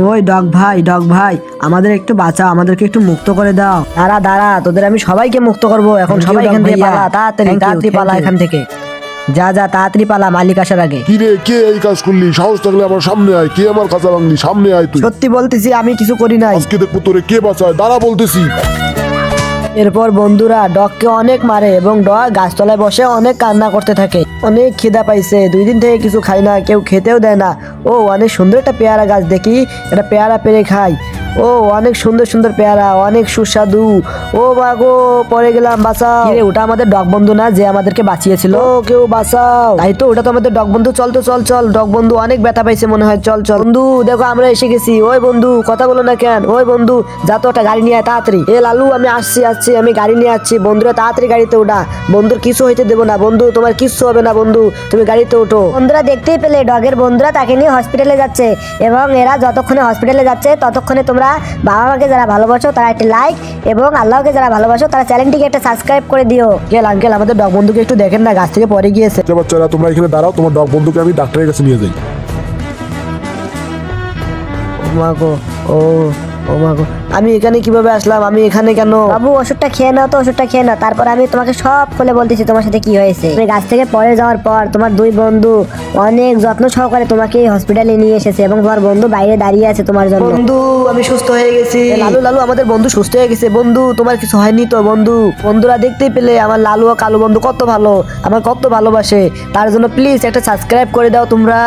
ওই ডগ ভাই আমাদের একটু বাঁচা, আমাদেরকে একটু মুক্ত করে দাও। দাঁড়া দাঁড়া, তোদের আমি সবাইকে মুক্ত করব। এখন সবাই এখান থেকে পালা, তাড়াতাড়ি তাড়াতাড়ি পালা এখান থেকে। যা যা তাড়াতাড়ি পালা, মালিক আসার আগে। কি রে, কে এই কাজ করলি? সাহস থাকলে আমার সামনে আয়। কে আমার কাঁচা ভাঙলি? সামনে আয় তুই। সত্যি বলতেছি আমি কিছু করি নাই। আজকে দেখবো তোরে কে বাঁচায়। দাঁড়া বলতেছি। এরপর বন্ধুরা ডগকে অনেক মারে এবং ডগ গাছতলায় বসে অনেক কান্না করতে থাকে। অনেক খিদা পাইছে, 2 দিন থেকে কিছু খাই না, কেউ খেতেও দেয় না। ও অনেক সুন্দর একটা পেয়ারা গাছ, দেখি এটা পেয়ারা পেরে খাই। ও অনেক সুন্দর সুন্দর পেয়ারা, অনেক সুস্বাদু। ও মাগো, পড়ে গেলাম, বাঁচাও। কিরে, ওটা আমাদের ডগ বন্ধু না যে আমাদেরকে বাঁচিয়েছিল? ও কেউ বাঁচাও। তাই তো, ওটা তো আমাদের ডগ বন্ধু। চল তো, চল চল, ডগ বন্ধু অনেক ব্যথা পাইছে মনে হয়। চল চল বন্ধু, দেখো আমরা এসে গেছি। ওই বন্ধু কথা বলো না কেন? ওই বন্ধু যা তো, একটা গাড়ি নিয়ে আয় তাড়াতাড়ি। এ লালু, আমি আসছি, আমি গাড়ি নিয়ে আসছি। বন্ধুরা তাড়াতাড়ি গাড়িতে ওঠা। বন্ধুর কিছু হইতে দেবো না। বন্ধু তোমার কিচ্ছু হবে না। বন্ধু তুমি গাড়িতে ওঠো। বন্ধুরা দেখতেই পেলে ডগের বন্ধুরা তাকে নিয়ে হসপিটালে যাচ্ছে, এবং এরা যতক্ষণে হসপিটালে যাচ্ছে ততক্ষণে তোমরা বাবা মাকে যারা ভালোবাসো তারা একটা লাইক, এবং আল্লাহকে যারা ভালোবাসো তারা চ্যানেলটিকে একটা সাবস্ক্রাইব করে দিও। আঙ্কেল আমাদের ডগ বন্ধুকে একটু দেখেন না, গাছ থেকে পড়ে গিয়েছে। বাচ্চারা তোমরা এখানে দাঁড়াও, তোমার ডগ বন্ধুকে আমি ডাক্তারের কাছে নিয়ে যাই। ও মাগো, ও মাগো, আমি এখানে কিভাবে আসলাম? আমি এখানে কেন? বাবু ওষুধটা খেয়ে নাও তো, ওষুধটা খেয়ে নাও, তারপর আমি তোমাকে সব খুলে বলতেছি তোমার সাথে কি হয়েছে। তুমি গাছ থেকে পড়ে যাওয়ার পর তোমার 2 বন্ধু অনেক যত্ন সহকারে তোমাকে হসপিটালে নিয়ে এসেছে, এবং তোমার বন্ধু বাইরে দাঁড়িয়ে আছে তোমার জন্য। বন্ধু আমি সুস্থ হয়ে গেছি। লালু লালু আমাদের বন্ধু সুস্থ হয়ে গেছে। বন্ধু তোমার কিছু হয়নি তো? বন্ধু বন্ধুরা দেখতেই পেলে আমার লালু ও কালু বন্ধু কত ভালো, আমার কত ভালোবাসে। তার জন্য প্লিজ একটা সাবস্ক্রাইব করে দাও তোমরা।